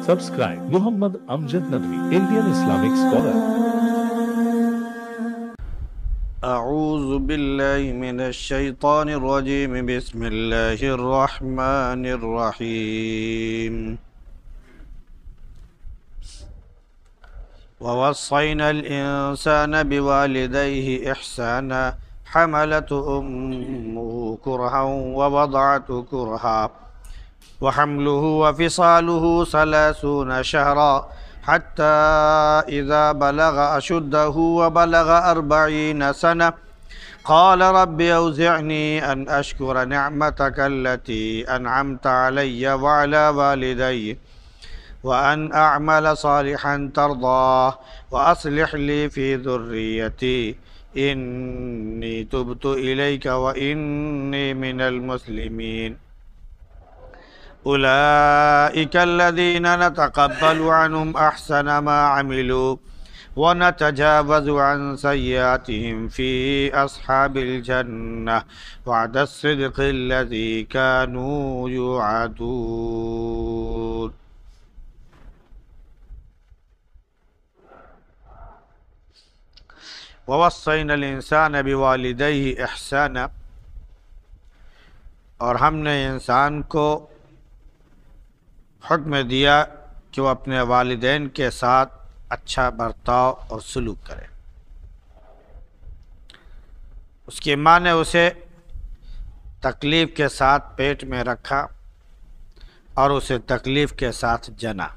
Subscribe Muhammad Amjad Nadwi, Indian Islamic scholar. أعوذ بالله من الشيطان الرجيم بسم الله الرحمن الرحيم ووصينا الإنسان بوالديه إحسانا حملته أمه كرها ووضعته كرها وحمله وفصاله 30 شهرا حتى إذا بلغ أشده وبلغ 40 سنة قال رب أوزعني أن أشكر نعمتك التي أنعمت علي وعلى والدي وأن أعمل صالحا ترضاه وأصلح لي في ذريتي إني تبت إليك وإني من المسلمين أولئك الذين نتقبل عنهم أحسن ما عملوا ونتجاوز عن سيئاتهم في أصحاب الجنة وعد الصدق الذي كانوا يوعدون. ووصينا الإنسان بوالديه إحسانا، اور ہم نے انسان کو حکم دیا کہ وہ اپنے والدین کے ساتھ اچھا برتاؤ اور سلوک کرے. اس کی ماں نے اسے تکلیف کے ساتھ پیٹ میں رکھا اور اسے تکلیف کے ساتھ جنا،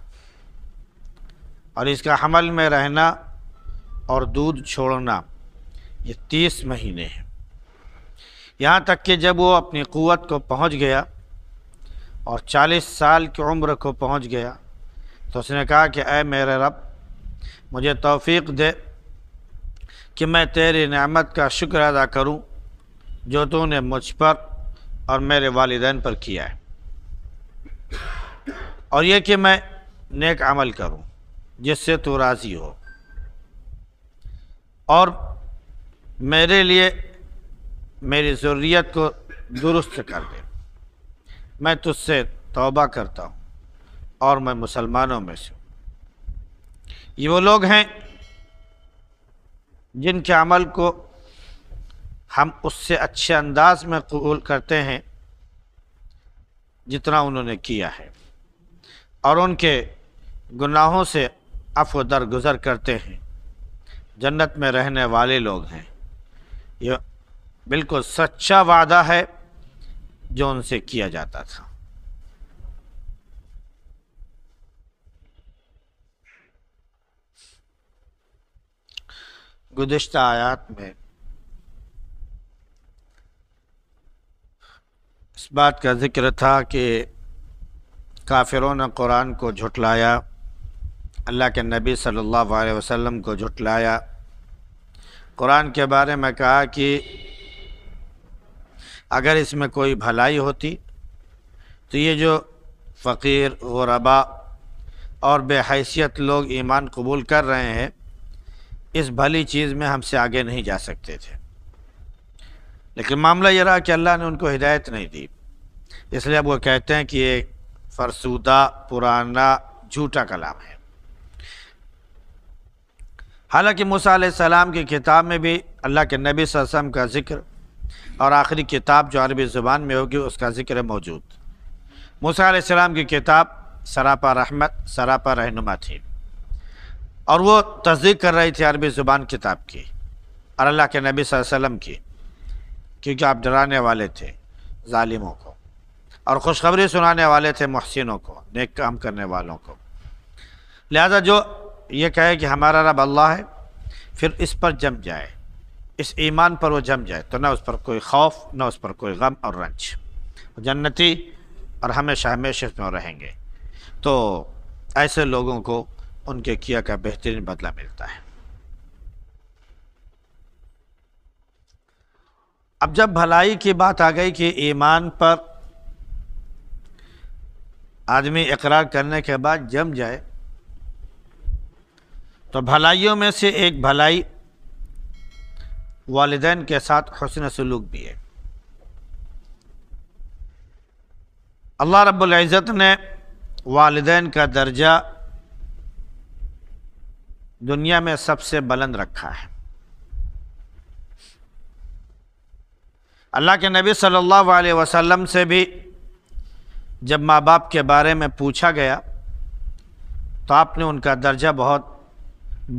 اور اس کا حمل میں رہنا اور دودھ چھوڑنا یہ 30 مہینے ہیں، یہاں تک کہ جب وہ اپنی قوت کو پہنچ گیا اور 40 سال کی عمر کو پہنچ گیا تو اس نے کہا کہ اے میرے رب، مجھے توفیق دے کہ میں تیری نعمت کا شکر ادا کروں جو تو نے مجھ پر اور میرے والدین پر کیا ہے، اور یہ کہ میں نیک عمل کروں جس سے تو راضی ہو، اور میرے لیے میری ذریت کو درست کر دے. میں تجھ سے توبہ کرتا ہوں اور میں مسلمانوں میں سے ہوں. یہ وہ لوگ ہیں جن کے عمل کو ہم اس سے اچھے انداز میں قبول کرتے ہیں جتنا انہوں نے کیا ہے، اور ان کے گناہوں سے عفو درگزر کرتے ہیں. جنت میں رہنے والے لوگ ہیں. یہ بالکل سچا وعدہ ہے جو ان سے کیا جاتا تھا. گزشتہ آیات میں اس بات کا ذکر تھا کہ کافروں نے قرآن کو جھٹلایا، اللہ کے نبی صلی اللہ علیہ وسلم کو جھٹلایا. قرآن کے بارے میں کہا کہ اگر اس میں کوئی بھلائی ہوتی تو یہ جو فقیر، غرباء اور بے حیثیت لوگ ایمان قبول کر رہے ہیں اس بھلی چیز میں ہم سے آگے نہیں جا سکتے تھے. لیکن معاملہ یہ رہا کہ اللہ نے ان کو ہدایت نہیں دی، اس لیے اب وہ کہتے ہیں کہ یہ فرسودہ، پرانا، جھوٹا کلام ہے. حالانکہ موسیٰ علیہ السلام کی کتاب میں بھی اللہ کے نبی صلی اللہ علیہ وسلم کا ذکر اور آخری کتاب جو عربی زبان میں ہوگی اس کا ذکر موجود. موسیٰ علیہ السلام کی کتاب سراپا رحمت، سراپا رہنما تھی، اور وہ تصدیق کر رہی تھی عربی زبان کتاب کی اور اللہ کے نبی صلی اللہ علیہ وسلم کی، کیونکہ آپ ڈرانے والے تھے ظالموں کو اور خوشخبری سنانے والے تھے محسنوں کو، نیک کام کرنے والوں کو. لہذا جو یہ کہے کہ ہمارا رب اللہ ہے پھر اس پر جم جائے، اس ایمان پر وہ جم جائے تو نہ اس پر کوئی خوف، نہ اس پر کوئی غم اور رنج، جنتی اور ہمیشہ ہمیشہ اس میں رہیں گے. تو ایسے لوگوں کو ان کے کیا کا بہترین بدلہ ملتا ہے. اب جب بھلائی کی بات آ گئی کہ ایمان پر آدمی اقرار کرنے کے بعد جم جائے، تو بھلائیوں میں سے ایک بھلائی والدین کے ساتھ حسن سلوک بھی ہے. اللہ رب العزت نے والدین کا درجہ دنیا میں سب سے بلند رکھا ہے۔ اللہ کے نبی صلی اللہ علیہ وسلم سے بھی جب ماں باپ کے بارے میں پوچھا گیا تو آپ نے ان کا درجہ بہت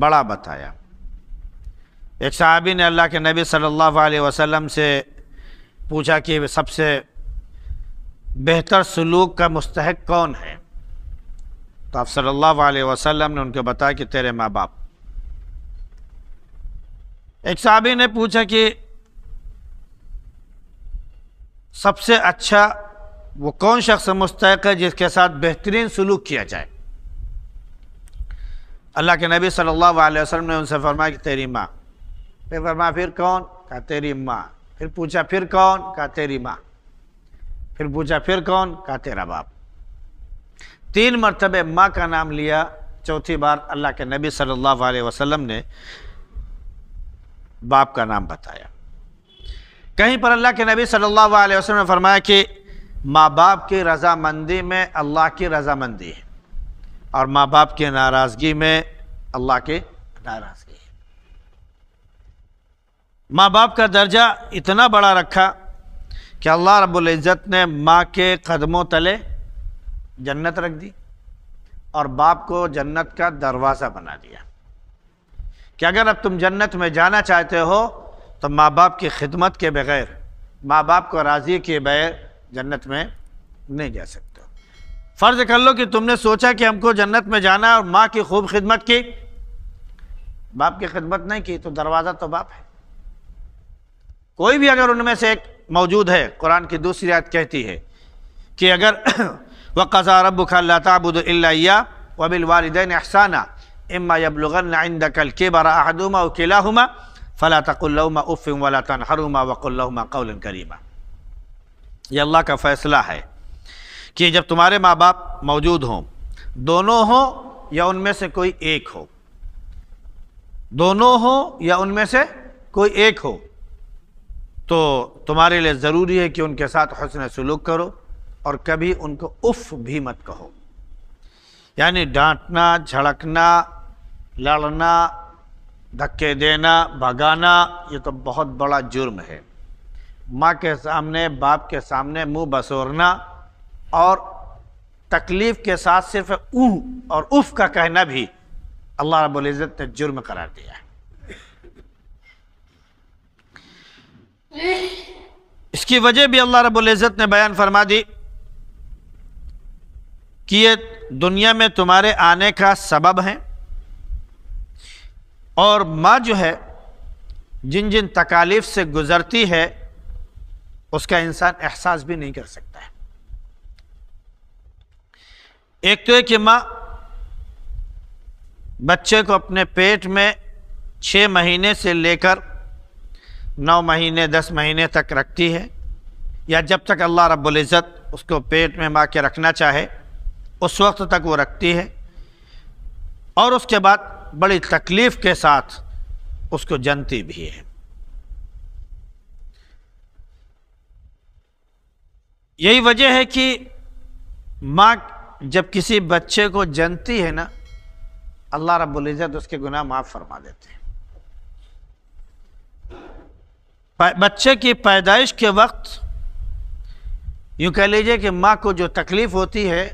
بڑا بتایا۔ ایک صحابی نے اللہ کے نبی صلی اللہ علیہ وسلم سے پوچھا کہ سب سے بہتر سلوک کا مستحق کون ہے؟ تو آپ صلی اللہ علیہ وسلم نے ان کو بتایا کہ تیرے ماں باپ۔ ایک صحابی نے پوچھا کہ سب سے اچھا وہ کون شخص مستحق ہے جس کے ساتھ بہترین سلوک کیا جائے؟ اللہ کے نبی صلی اللہ علیہ وسلم نے ان سے فرمایا کہ تیری ماں۔ پھر فرمایا پھر کون؟ کہا تیری ماں۔ پھر پوچھا پھر کون؟ کہا تیری ماں۔ پھر پوچھا پھر کون؟ کہا تیرا باپ۔ 3 مرتبہ ماں کا نام لیا، چوتھی بار اللہ کے نبی صلی اللہ علیہ وسلم نے باپ کا نام بتایا۔ کہیں پر اللہ کے نبی صلی اللہ علیہ وسلم نے فرمایا کہ ماں باپ کی رضامندی میں اللہ کی رضامندی ہے اور ماں باپ کی ناراضگی میں اللہ کی ناراضگی ہے۔ ماں باپ کا درجہ اتنا بڑا رکھا کہ اللہ رب العزت نے ماں کے قدموں تلے جنت رکھ دی اور باپ کو جنت کا دروازہ بنا دیا کہ اگر اب تم جنت میں جانا چاہتے ہو تو ماں باپ کی خدمت کے بغیر، ماں باپ کو راضی کیے بغیر جنت میں نہیں جا سکتے۔ فرض کر لو کہ تم نے سوچا کہ ہم کو جنت میں جانا ہے اور ماں کی خوب خدمت کی، باپ کی خدمت نہیں کی تو دروازہ تو باپ ہے۔ کوئی بھی اگر ان میں سے ایک موجود ہے، قرآن کی دوسری آیت کہتی ہے کہ اگر وَقَضَىٰ رَبُّكَ أَلَّا تَعْبُدُوا إِلَّا إِيَّاهُ وَبِالْوَالِدَيْنِ إِحْسَانًا إِمَّا يَبْلُغَنَّ عِندَكَ الْكِبَرَ أَحَدُهُمَا أَوْ كِلَاهُمَا فَلَا تَقُل لَّهُمَا أُفٍّ وَلَا تَنْهَرْهُمَا وَقُل لَّهُمَا قَوْلًا كَرِيمًا۔ یہ اللہ کا فیصلہ ہے کہ جب تمہارے ماں باپ موجود ہوں، دونوں ہوں یا ان میں سے کوئی ایک ہو، دونوں ہوں یا ان میں سے کوئی ایک ہو، تو تمہارے لیے ضروری ہے کہ ان کے ساتھ حسن سلوک کرو اور کبھی ان کو اف بھی مت کہو۔ یعنی ڈانٹنا، جھڑکنا، لڑنا، دھکے دینا، بھگانا، یہ تو بہت بڑا جرم ہے۔ ماں کے سامنے، باپ کے سامنے منہ بسورنا اور تکلیف کے ساتھ صرف اوہ اور اف کا کہنا بھی اللہ رب العزت نے جرم قرار دیا ہے۔ اس کی وجہ بھی اللہ رب العزت نے بیان فرما دی کہ یہ دنیا میں تمہارے آنے کا سبب ہے، اور ماں جو ہے جن جن تکالیف سے گزرتی ہے اس کا انسان احساس بھی نہیں کر سکتا ہے۔ ایک تو ہے کہ ماں بچے کو اپنے پیٹ میں 6 مہینے سے لے کر 9 مہینے 10 مہینے تک رکھتی ہے، یا جب تک اللہ رب العزت اس کو پیٹ میں ماں کے رکھنا چاہے اس وقت تک وہ رکھتی ہے، اور اس کے بعد بڑی تکلیف کے ساتھ اس کو جنتی بھی ہے۔ یہی وجہ ہے کہ ماں جب کسی بچے کو جنتی ہے نا، اللہ رب العزت اس کے گناہ معاف فرما دیتے ہیں۔ بچے کی پیدائش کے وقت یوں کہہ لیجئے کہ ماں کو جو تکلیف ہوتی ہے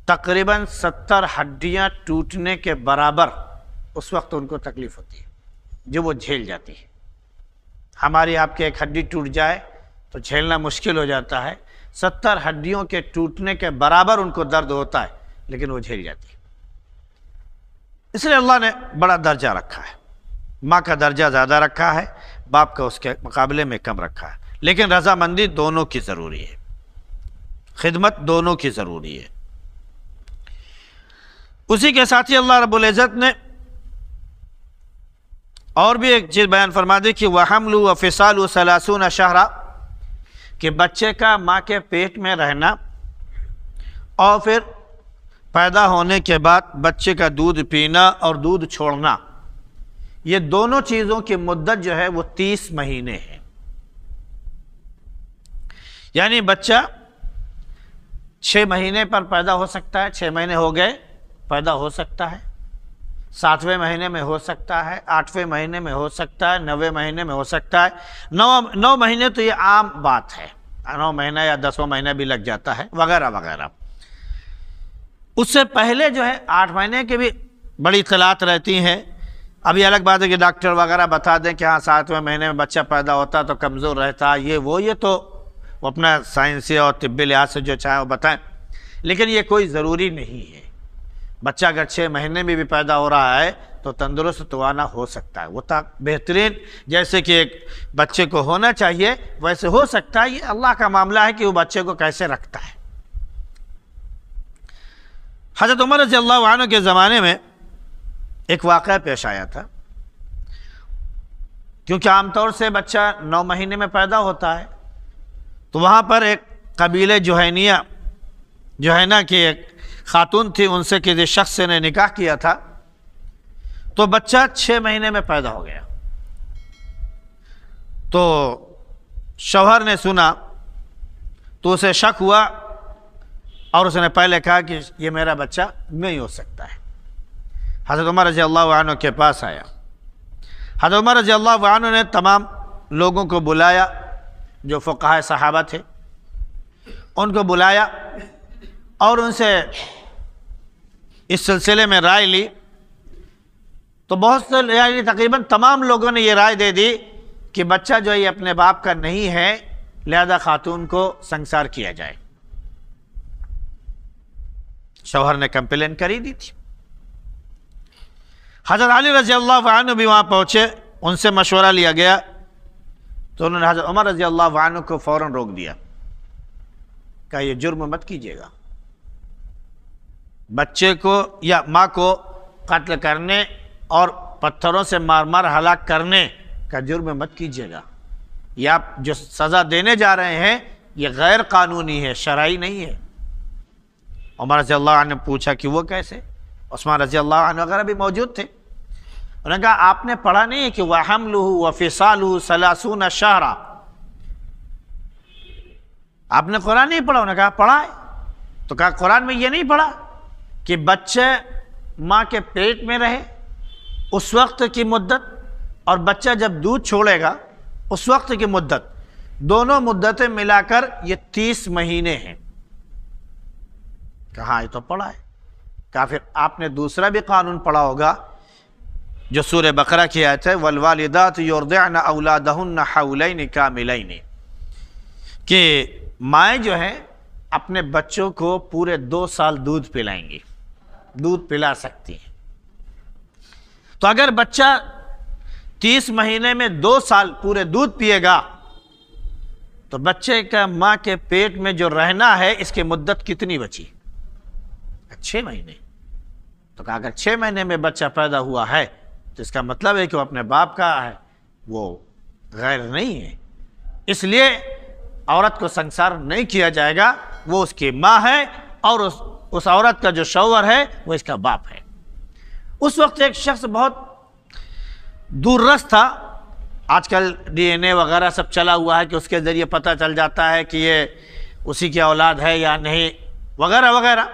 تقریباً 70 ہڈیاں ٹوٹنے کے برابر اس وقت ان کو تکلیف ہوتی ہے جو وہ جھیل جاتی ہے۔ ہماری آپ کے ایک ہڈی ٹوٹ جائے تو جھیلنا مشکل ہو جاتا ہے، 70 ہڈیوں کے ٹوٹنے کے برابر ان کو درد ہوتا ہے، لیکن وہ جھیل جاتی ہے۔ اس لیے اللہ نے بڑا درجہ رکھا ہے، ماں کا درجہ زیادہ رکھا ہے، باپ کا اس کے مقابلے میں کم رکھا ہے، لیکن رضامندی دونوں کی ضروری ہے، خدمت دونوں کی ضروری ہے۔ اسی کے ساتھ ہی اللہ رب العزت نے اور بھی ایک چیز بیان فرما دی کہ وَحَمْلُ وَفِصَالُ 30 شہرا، کہ بچے کا ماں کے پیٹ میں رہنا اور پھر پیدا ہونے کے بعد بچے کا دودھ پینا اور دودھ چھوڑنا، یہ دونوں چیزوں کی مدت جو ہے وہ 30 مہینے ہے۔ یعنی بچہ 6 مہینے پر پیدا ہو سکتا ہے، 6 مہینے ہو گئے پیدا ہو سکتا ہے، 7ویں مہینے میں ہو سکتا ہے، 8ویں مہینے میں ہو سکتا ہے، 9ویں مہینے میں ہو سکتا ہے۔ 9 مہینے تو یہ عام بات ہے، 9 مہینہ یا 10واں مہینہ بھی لگ جاتا ہے وغیرہ وغیرہ۔ اس سے پہلے جو ہے 8 مہینے کی بھی بڑی اطلاعات رہتی ہیں۔ ابھی الگ بات ہے کہ ڈاکٹر وغیرہ بتا دیں کہ ہاں 7ویں مہینے میں بچہ پیدا ہوتا تو کمزور رہتا، یہ تو وہ اپنا سائنسی اور طبی لحاظ سے جو چاہے وہ بتائیں، لیکن یہ کوئی ضروری نہیں ہے۔ بچہ اگر 6 مہینے میں بھی پیدا ہو رہا ہے تو تندرست توانا ہو سکتا ہے، وہ بہترین جیسے کہ ایک بچے کو ہونا چاہیے ویسے ہو سکتا ہے۔ یہ اللہ کا معاملہ ہے کہ وہ بچے کو کیسے رکھتا ہے۔ حضرت عمر رضی اللہ عنہ کے زمانے میں ایک واقعہ پیش آیا تھا، کیونکہ عام طور سے بچہ 9 مہینے میں پیدا ہوتا ہے، تو وہاں پر ایک قبیلہ جوہینہ کی ایک خاتون تھی، ان سے کسی شخص نے نکاح کیا تھا، تو بچہ 6 مہینے میں پیدا ہو گیا۔ تو شوہر نے سنا تو اسے شک ہوا اور اس نے پہلے کہا کہ یہ میرا بچہ نہیں ہو سکتا ہے۔ حضرت عمر رضی اللہ عنہ کے پاس آیا۔ حضرت عمر رضی اللہ عنہ نے تمام لوگوں کو بلایا جو فقہاء صحابہ تھے، ان کو بلایا اور ان سے اس سلسلے میں رائے لی، تو بہت سے تقریباً تمام لوگوں نے یہ رائے دے دی کہ بچہ جو یہ اپنے باپ کا نہیں ہے، لہذا خاتون کو سنسار کیا جائے۔ شوہر نے کمپلین کری دی تھی۔ حضرت علی رضی اللہ عنہ بھی وہاں پہنچے، ان سے مشورہ لیا گیا، تو انہوں نے حضرت عمر رضی اللہ عنہ کو فوراً روک دیا، کہا یہ جرم مت کیجیے گا، بچے کو یا ماں کو قتل کرنے اور پتھروں سے مار مار ہلاک کرنے کا جرم مت کیجیے گا، یہ آپ جو سزا دینے جا رہے ہیں یہ غیر قانونی ہے، شرعی نہیں ہے۔ عمر رضی اللہ عنہ نے پوچھا کہ وہ کیسے؟ عثمان رضی اللہ عنہ وغیرہ بھی موجود تھے۔ انہوں نے کہا آپ نے پڑھا نہیں ہے کہ وَحَمْلُهُ وَفِصَالُهُ 30 شَهْرًا، آپ نے قرآن نہیں پڑھا؟ انہوں نے کہا پڑھا ہے۔ تو کہا قرآن میں یہ نہیں پڑھا کہ بچے ماں کے پیٹ میں رہے اس وقت کی مدت اور بچہ جب دودھ چھوڑے گا اس وقت کی مدت، دونوں مدتیں ملا کر یہ 30 مہینے ہیں؟ کہا یہ تو پڑھا ہے۔ کہا پھر آپ نے دوسرا بھی قانون پڑھا ہوگا جو سورہ بقرہ کی آیت ہے وَالْوَالِدَاتُ يُرْضِعْنَ أَوْلَادَهُنَّ حَوْلَيْنِ كَامِلَيْنِ، کہ مائیں جو ہیں اپنے بچوں کو پورے 2 سال دودھ پلائیں گی، دودھ پلا سکتی ہیں۔ تو اگر بچہ 30 مہینے میں 2 سال پورے دودھ پیے گا تو بچے کا ماں کے پیٹ میں جو رہنا ہے اس کی مدت کتنی بچی؟ 6 مہینے۔ تو کہا اگر 6 مہینے میں بچہ پیدا ہوا ہے تو اس کا مطلب ہے کہ وہ اپنے باپ کا ہے، وہ غیر نہیں ہے، اس لیے عورت کو سنسار نہیں کیا جائے گا، وہ اس کی ماں ہے اور اس عورت کا جو شوہر ہے وہ اس کا باپ ہے۔ اس وقت ایک شخص بہت دور رس تھا، آج کل ڈی این اے وغیرہ سب چلا ہوا ہے کہ اس کے ذریعے پتہ چل جاتا ہے کہ یہ اسی کی اولاد ہے یا نہیں وغیرہ وغیرہ۔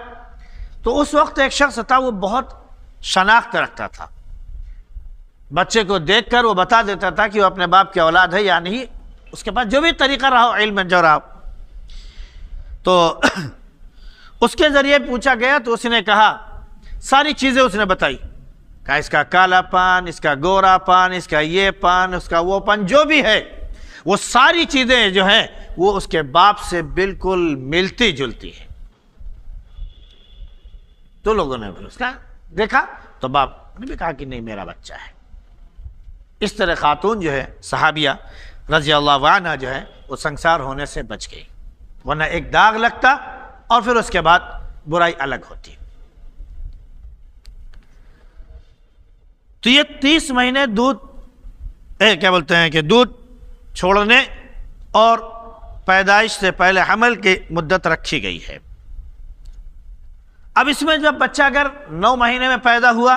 تو اس وقت ایک شخص تھا، وہ بہت شناخت رکھتا تھا، بچے کو دیکھ کر وہ بتا دیتا تھا کہ وہ اپنے باپ کی اولاد ہے یا نہیں، اس کے پاس جو بھی طریقہ رہا ہو، علم جو رہا۔ تو اس کے ذریعے پوچھا گیا تو اس نے کہا، ساری چیزیں اس نے بتائی، کہا اس کا کالا پان، اس کا گورا پان، اس کا یہ پان، اس کا وہ پان، جو بھی ہے وہ ساری چیزیں جو ہیں وہ اس کے باپ سے بالکل ملتی جلتی ہیں۔ تو لوگوں نے اس کا دیکھا تو باپ نے بھی کہا کہ نہیں میرا بچہ ہے۔ اس طرح خاتون جو ہے صحابیہ رضی اللہ عنہ جو ہے وہ سنسار ہونے سے بچ گئی، ورنہ ایک داغ لگتا اور پھر اس کے بعد برائی الگ ہوتی۔ تو یہ 30 مہینے دودھ کیا بولتے ہیں کہ دودھ چھوڑنے اور پیدائش سے پہلے حمل کی مدت رکھی گئی ہے۔ اب اس میں جب بچہ اگر 9 مہینے میں پیدا ہوا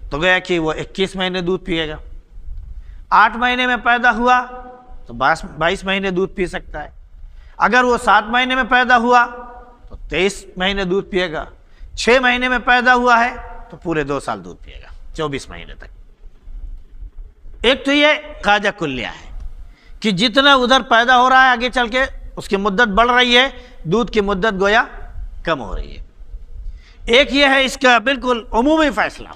تو گیا کہ وہ 21 مہینے دودھ پیے گا، 8 مہینے میں پیدا ہوا تو 22 مہینے دودھ پی سکتا ہے، اگر وہ 7 مہینے میں پیدا ہوا تو 23 مہینے دودھ پیے گا، 6 مہینے میں پیدا ہوا ہے تو پورے 2 سال دودھ پیے گا، 24 مہینے تک۔ ایک تو یہ قاعدہ کلیہ ہے کہ جتنا ادھر پیدا ہو رہا ہے آگے چل کے اس کی مدت بڑھ رہی ہے، دودھ کی مدت گویا کم ہو رہی ہے۔ ایک یہ ہے اس کا بالکل عمومی فیصلہ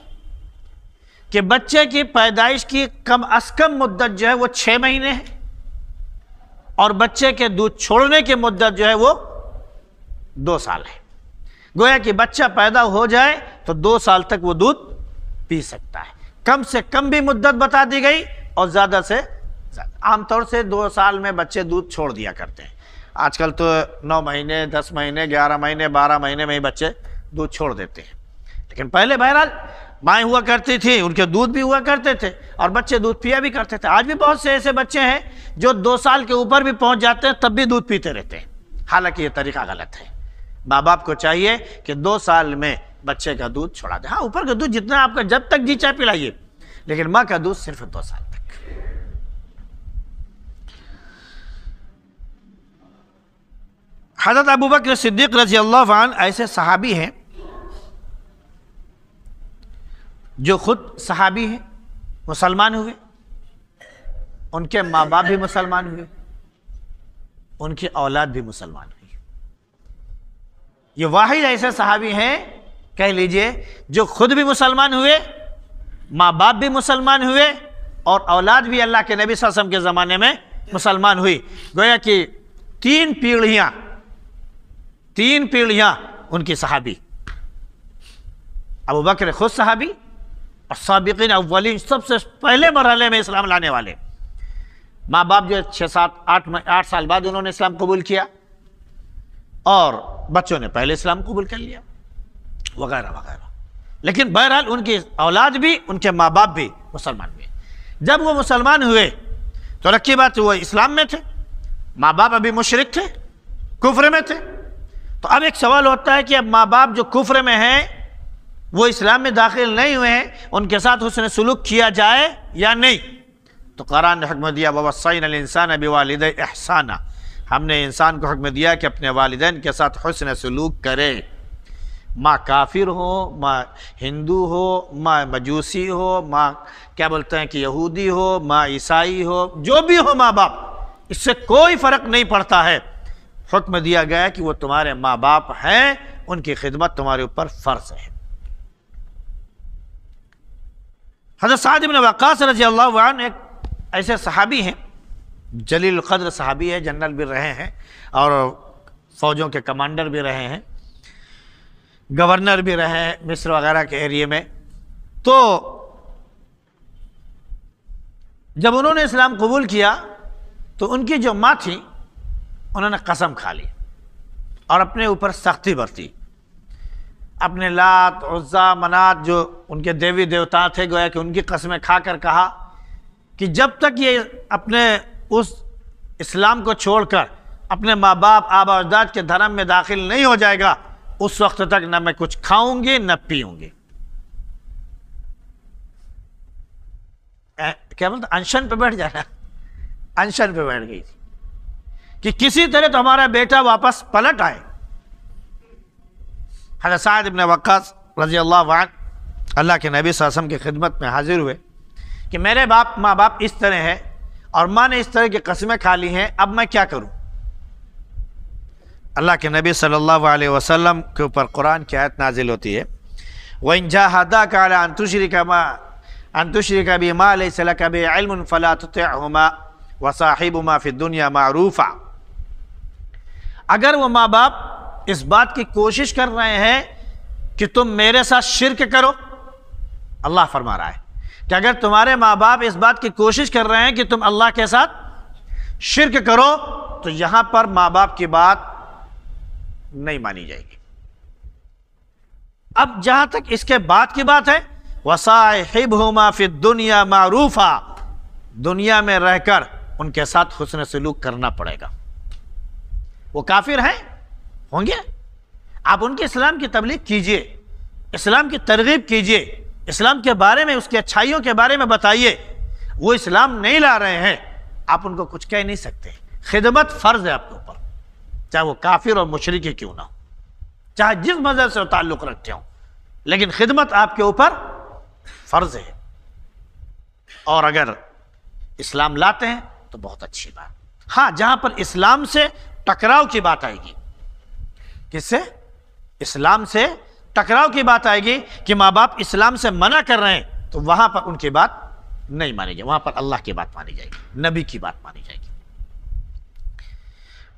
کہ بچے کی پیدائش کی کم از کم مدت جو ہے وہ 6 مہینے ہے، اور بچے کے دودھ چھوڑنے کی مدت جو ہے وہ 2 سال ہے۔ گویا کہ بچہ پیدا ہو جائے تو 2 سال تک وہ دودھ پی سکتا ہے۔ کم سے کم بھی مدت بتا دی گئی اور زیادہ سے زیادہ۔ عام طور سے 2 سال میں بچے دودھ چھوڑ دیا کرتے ہیں، آج کل تو 9 مہینے 10 مہینے 11 مہینے 12 مہینے میں ہی بچے دودھ چھوڑ دیتے ہیں، لیکن پہلے بہرحال مائیں ہوا کرتی تھی، ان کے دودھ بھی ہوا کرتے تھے اور بچے دودھ پیا بھی کرتے تھے۔ آج بھی بہت سے ایسے بچے ہیں جو 2 سال کے اوپر بھی پہنچ جاتے ہیں تب بھی دودھ پیتے رہتے ہیں، حالانکہ یہ طریقہ غلط ہے۔ ماں باپ کو چاہیے کہ 2 سال میں بچے کا دودھ چھوڑا دیں۔ ہاں اوپر کا دودھ جتنا آپ کا جب تک جی چاہے پلائیے، لیکن ماں کا دودھ صرف 2 سال تک۔ حضرت ابوبکر صدیق رضی اللہ عنہ ایسے صحابی ہیں جو خود صحابی ہیں، مسلمان ہوئے، ان کے ماں باپ بھی مسلمان ہوئے، ان کی اولاد بھی مسلمان ہوئی۔ یہ واحد ایسے صحابی ہیں کہہ لیجئے جو خود بھی مسلمان ہوئے، ماں باپ بھی مسلمان ہوئے، اور اولاد بھی اللہ کے نبی صلی اللہ علیہ وسلم کے زمانے میں مسلمان ہوئی۔ گویا کہ 3 پیڑھیاں ان کی صحابی۔ ابوبکر خود صحابی اور سابقین اولین سب سے پہلے مرحلے میں اسلام لانے والے۔ ماں باپ جو 6-7-8 سال بعد انہوں نے اسلام قبول کیا، اور بچوں نے پہلے اسلام قبول کر لیا، وغیرہ وغیرہ۔ لیکن بہرحال ان کی اولاد بھی، ان کے ماں باپ بھی مسلمان ہوئے۔ جب وہ مسلمان ہوئے تو رکھی بات وہ اسلام میں تھے، ماں باپ ابھی مشرک تھے، کفر میں تھے۔ تو اب ایک سوال ہوتا ہے کہ اب ماں باپ جو کفر میں ہیں، وہ اسلام میں داخل نہیں ہوئے ہیں، ان کے ساتھ حسن سلوک کیا جائے یا نہیں؟ تو قرآن نے حکم دیا وَوَصَّيْنَا الْإِنسَانَ بِوَالِدَيْهِ إِحْسَانًا، ہم نے انسان کو حکم دیا کہ اپنے والدین کے ساتھ حسن سلوک کرے، ماں کافر ہو، ماں ہندو ہو، ماں مجوسی ہو، ماں کیا بولتے ہیں کہ یہودی ہو، ماں عیسائی ہو، جو بھی ہو ماں باپ، اس سے کوئی فرق نہیں پڑتا ہے۔ حکم دیا گیا کہ وہ تمہارے ماں باپ ہیں، ان کی خدمت تمہارے اوپر فرض ہے۔ حضرت سعد بن وقاص رضی اللہ عنہ ایک ایسے صحابی ہیں، جلیل القدر صحابی ہے، جنرل بھی رہے ہیں اور فوجوں کے کمانڈر بھی رہے ہیں، گورنر بھی رہے ہیں مصر وغیرہ کے ایریے میں۔ تو جب انہوں نے اسلام قبول کیا تو ان کی جو ماں تھی انہوں نے قسم کھا لی اور اپنے اوپر سختی برتی، اپنے لات عزا منات جو ان کے دیوی دیوتا تھے، گویا کہ ان کی قسمیں کھا کر کہا کہ جب تک یہ اپنے اس اسلام کو چھوڑ کر اپنے ماں باپ آبا اجداد کے دھرم میں داخل نہیں ہو جائے گا، اس وقت تک نہ میں کچھ کھاؤں گی نہ پیوں گی۔ کیا بولتا، انشن پہ بیٹھ جانا، انشن پہ بیٹھ گئی تھی کہ کسی طرح تو ہمارا بیٹا واپس پلٹ آئے۔ حضرت سعد بن وقاص رضی اللہ عنہ اللہ کے نبی صلی اللہ علیہ وسلم کی خدمت میں حاضر ہوئے کہ میرے ماں باپ اس طرح ہے اور ماں نے اس طرح کی قسمیں کھا لی ہیں، اب میں کیا کروں؟ اللہ کے نبی صلی اللہ علیہ وسلم کے اوپر قرآن کی آیت نازل ہوتی ہے وَإِن جَاهَدَاكَ عَلَىٰ أَن تُشْرِكَ بِي مَا لَيْسَ لَكَ بِهِ عِلْمٌ فَلَا تُطِعْهُمَا وَصَاحِبْهُمَا فِي الدُّنْيَا مَعْرُوفًا۔ اگر وہ ماں باپ اس بات کی کوشش کر رہے ہیں کہ تم میرے ساتھ شرک کرو، اللہ فرما رہا ہے کہ اگر تمہارے ماں باپ اس بات کی کوشش کر رہے ہیں کہ تم اللہ کے ساتھ شرک کرو، تو یہاں پر ماں باپ کی بات نہیں مانی جائے گی۔ اب جہاں تک اس کے بعد کی بات ہے وَصَاحِبْهُمَا فِي الدُّنْيَا مَعْرُوفًا، دنیا میں رہ کر ان کے ساتھ حسن سلوک کرنا پڑے گا۔ وہ کافر ہیں ہوں گے، آپ ان کے اسلام کی تبلیغ کیجئے، اسلام کی ترغیب کیجئے، اسلام کے بارے میں، اس کی اچھائیوں کے بارے میں بتائیے۔ وہ اسلام نہیں لا رہے ہیں، آپ ان کو کچھ کہہ نہیں سکتے، خدمت فرض ہے آپ کے اوپر، چاہے وہ کافر اور مشرک ہی کیوں نہ ہو۔ چاہے جس مذہب سے تعلق رکھتے ہوں، لیکن خدمت آپ کے اوپر فرض ہے۔ اور اگر اسلام لاتے ہیں تو بہت اچھی بات۔ ہاں، جہاں پر اسلام سے ٹکراؤ کی بات آئے گی، کس سے؟ اسلام سے ٹکراؤ کی بات آئے گی کہ ماں باپ اسلام سے منع کر رہے ہیں، تو وہاں پر ان کی بات نہیں مانی جائے، وہاں پر اللہ کی بات مانی جائے گی، نبی کی بات مانی جائے گی۔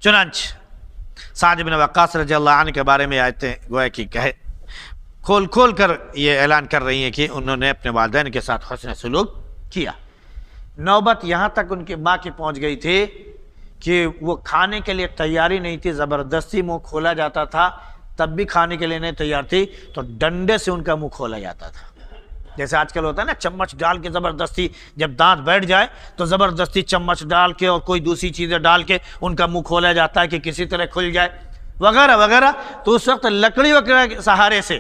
چنانچہ سعد بن وقاص رضی اللہ عنہ کے بارے میں آیتیں گویا کہ کھول کھول کر یہ اعلان کر رہی ہیں کہ انہوں نے اپنے والدین کے ساتھ حسن سلوک کیا۔ نوبت یہاں تک ان کی ماں کی پہنچ گئی تھی کہ وہ کھانے کے لیے تیاری نہیں تھی، زبردستی منہ کھولا جاتا تھا، تب بھی کھانے کے لیے نہیں تیار تھی تو ڈنڈے سے ان کا منہ کھولا جاتا تھا۔ جیسے آج کل ہوتا ہے نا، چمچ ڈال کے زبردستی، جب دانت بیٹھ جائے تو زبردستی چمچ ڈال کے اور کوئی دوسری چیزیں ڈال کے ان کا منہ کھولا جاتا ہے کہ کسی طرح کھل جائے وغیرہ وغیرہ۔ تو اس وقت لکڑی وغیرہ کے سہارے سے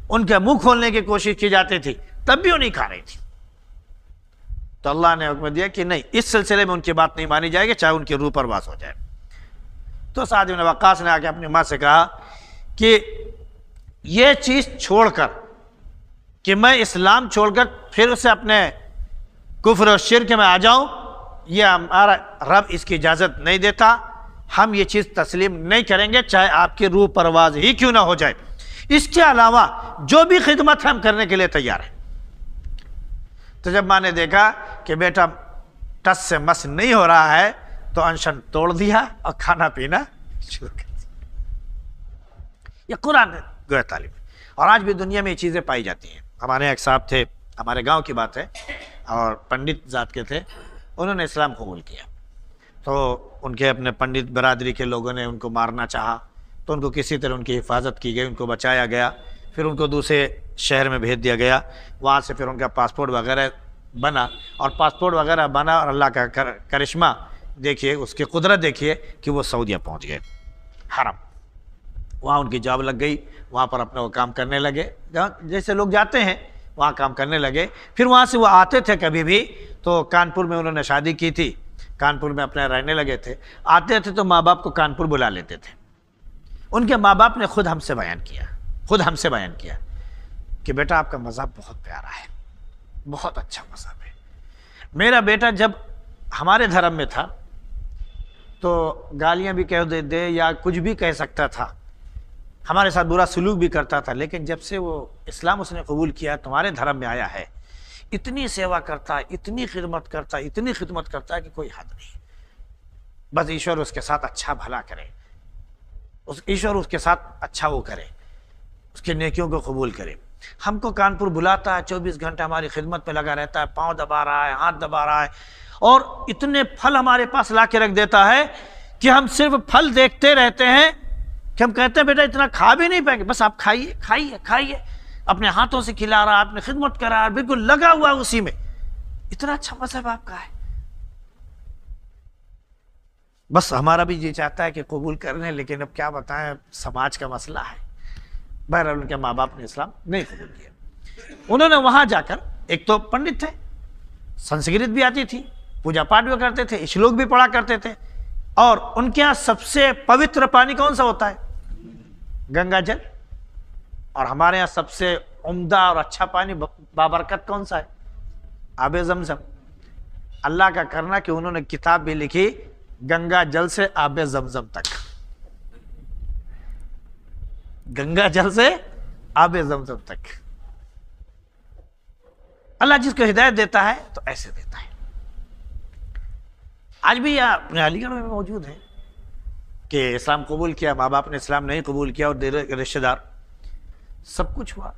ان کا منہ کھولنے کی کوشش کی جاتی تھی، تب بھی وہ نہیں کھا رہی تھی۔ تو اللہ نے حکم دیا کہ نہیں، اس سلسلے میں ان کی بات نہیں مانی جائے گی، چاہے ان کی روح پرواز ہو جائے۔ تو سعد بن وقاص نے آ کے اپنی ماں سے کہا کہ یہ چیز چھوڑ کر، کہ میں اسلام چھوڑ کر پھر اسے اپنے کفر و شرک میں آ جاؤں، یہ ہمارا رب اس کی اجازت نہیں دیتا، ہم یہ چیز تسلیم نہیں کریں گے، چاہے آپ کی روح پرواز ہی کیوں نہ ہو جائے۔ اس کے علاوہ جو بھی خدمت ہم کرنے کے لیے تیار ہیں۔ تو جب ماں نے دیکھا کہ بیٹا ٹس سے مس نہیں ہو رہا ہے تو انشن توڑ دیا اور کھانا پینا شروع کر دیا۔ یہ قرآن گویا تعلیم ہے، اور آج بھی دنیا میں یہ چیزیں پائی جاتی ہیں۔ ہمارے ایک صاحب تھے، ہمارے گاؤں کی بات ہے، اور پنڈت ذات کے تھے، انہوں نے اسلام قبول کیا تو ان کے اپنے پنڈت برادری کے لوگوں نے ان کو مارنا چاہا، تو ان کو کسی طرح ان کی حفاظت کی گئی، ان کو بچایا گیا، پھر ان کو دوسرے شہر میں بھیج دیا گیا، وہاں سے پھر ان کا پاسپورٹ وغیرہ بنا، اور پاسپورٹ وغیرہ بنا اور اللہ کا کرشمہ دیکھیے، اس کی قدرت دیکھیے کہ وہ سعودیہ پہنچ گئے، حرم، وہاں ان کی جاب لگ گئی، وہاں پر اپنا وہ کام کرنے لگے، جیسے لوگ جاتے ہیں وہاں کام کرنے لگے۔ پھر وہاں سے وہ آتے تھے کبھی بھی، تو کانپور میں انہوں نے شادی کی تھی، کانپور میں اپنے رہنے لگے تھے، آتے تھے تو ماں باپ کو کانپور بلا لیتے تھے۔ ان کے ماں باپ نے خود ہم سے بیان کیا کہ بیٹا آپ کا مذہب بہت پیارا ہے، بہت اچھا مذہب ہے۔ میرا بیٹا جب ہمارے دھرم میں تھا تو گالیاں بھی کہہ دے یا کچھ بھی کہہ سکتا تھا، ہمارے ساتھ برا سلوک بھی کرتا تھا، لیکن جب سے وہ اسلام اس نے قبول کیا، تمہارے دھرم میں آیا ہے، اتنی سیوا کرتا ہے، اتنی خدمت کرتا ہے کہ کوئی حد نہیں۔ بس ایشور اس کے ساتھ اچھا بھلا کرے، ایشور اس کے ساتھ اچھا وہ کرے، اس کے نیکیوں کو قبول کرے۔ ہم کو کانپور بلاتا ہے، 24 گھنٹے ہماری خدمت پہ لگا رہتا ہے، پاؤں دبا رہا ہے، ہاتھ دبا رہا ہے، اور اتنے پھل ہمارے پاس لا کے رکھ دیتا ہے کہ ہم صرف پھل دیکھتے رہتے ہیں، کہ ہم کہتے ہیں بیٹا اتنا کھا بھی نہیں پائیں گے، بس آپ کھائیے، اپنے ہاتھوں سے کھلا رہا ہے، اپنے خدمت کر رہا ہے، بالکل لگا ہوا ہے اسی میں۔ اتنا اچھا مذہب آپ کا ہے، بس ہمارا بھی یہ چاہتا ہے کہ قبول کرنے، لیکن اب کیا بتائیں، سماج کا مسئلہ ہے۔ بہرحال ان کے ماں باپ نے اسلام نہیں قبول کیا۔ انہوں نے وہاں جا کر، ایک تو پنڈت تھے، سنسکرت بھی آتی تھی، پوجا پاٹ بھی کرتے تھے، شلوک بھی پڑھا کرتے تھے، اور ان کے یہاں سب سے پوتر پانی کون سا ہوتا ہے؟ گنگا جل۔ اور ہمارے یہاں سب سے عمدہ اور اچھا پانی بابرکت کون سا ہے؟ آب زمزم۔ اللہ کا کرنا کہ انہوں نے کتاب بھی لکھی، گنگا جل سے آب زمزم تک، گنگا جل سے آب زمزم تک۔ اللہ جس کو ہدایت دیتا ہے تو ایسے دیتا ہے۔ آج بھی یہ اپنے علی گڑھ میں موجود ہیں کہ اسلام قبول کیا، ماں باپ نے اسلام نہیں قبول کیا، اور رشتہ دار سب کچھ ہوا۔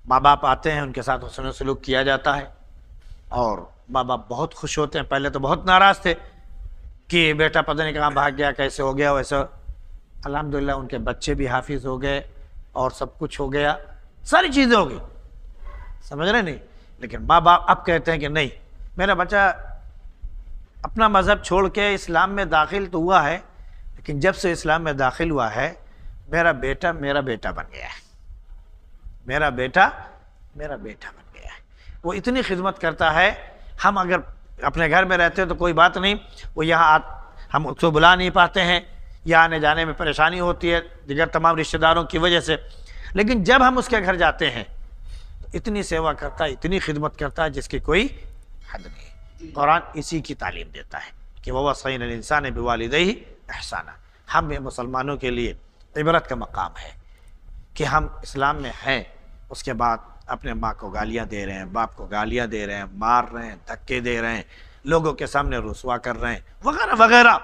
ماں باپ آتے ہیں، ان کے ساتھ حسن و سلوک کیا جاتا ہے، اور ماں باپ بہت خوش ہوتے ہیں۔ پہلے تو بہت ناراض تھے کہ بیٹا پتہ نہیں کہاں بھاگ گیا، کیسے ہو گیا ویسا۔ الحمدللہ ان کے بچے بھی حافظ ہو گئے اور سب کچھ ہو گیا، ساری چیزیں ہو گئی، سمجھ رہے نہیں؟ لیکن ماں باپ اب کہتے ہیں کہ نہیں، میرا بچہ اپنا مذہب چھوڑ کے اسلام میں داخل تو ہوا ہے، لیکن جب سے اسلام میں داخل ہوا ہے میرا بیٹا بن گیا ہے، میرا بیٹا بن گیا ہے۔ وہ اتنی خدمت کرتا ہے، ہم اگر اپنے گھر میں رہتے ہیں تو کوئی بات نہیں، وہ یہاں ہم اس کو بلا نہیں پاتے ہیں، یا آنے جانے میں پریشانی ہوتی ہے دیگر تمام رشتہ داروں کی وجہ سے، لیکن جب ہم اس کے گھر جاتے ہیں تو اتنی سیوا کرتا ہے، اتنی خدمت کرتا ہے جس کی کوئی حد نہیں۔ قرآن اسی کی تعلیم دیتا ہے کہ وَوَصَّيْنَا الْإِنسَانَ بِوَالِدَيْهِ إِحْسَانًا۔ ہم مسلمانوں کے لیے عبرت کا مقام ہے کہ ہم اسلام میں ہیں، اس کے بعد اپنے ماں کو گالیاں دے رہے ہیں، باپ کو گالیاں دے رہے ہیں، مار رہے ہیں، دھکے دے رہے ہیں، لوگوں کے سامنے رسوا کر رہے ہیں وغیرہ وغیرہ،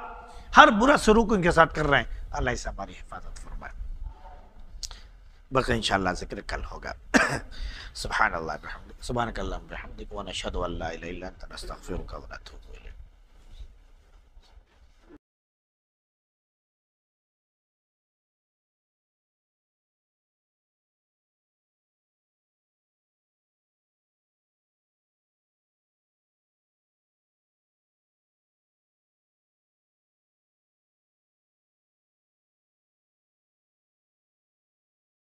ہر برا سلوک ان کے ساتھ کر رہے ہیں۔ اللہ اس سے ہماری حفاظت فرمائے۔ بقیہ انشاءاللہ ذکر کل ہوگا۔ سبحان اللہ بحمدک، سبحانک اللہم بحمدک، ونشہد ان لا الہ الا انت، نستغفرک ونتوب الیک۔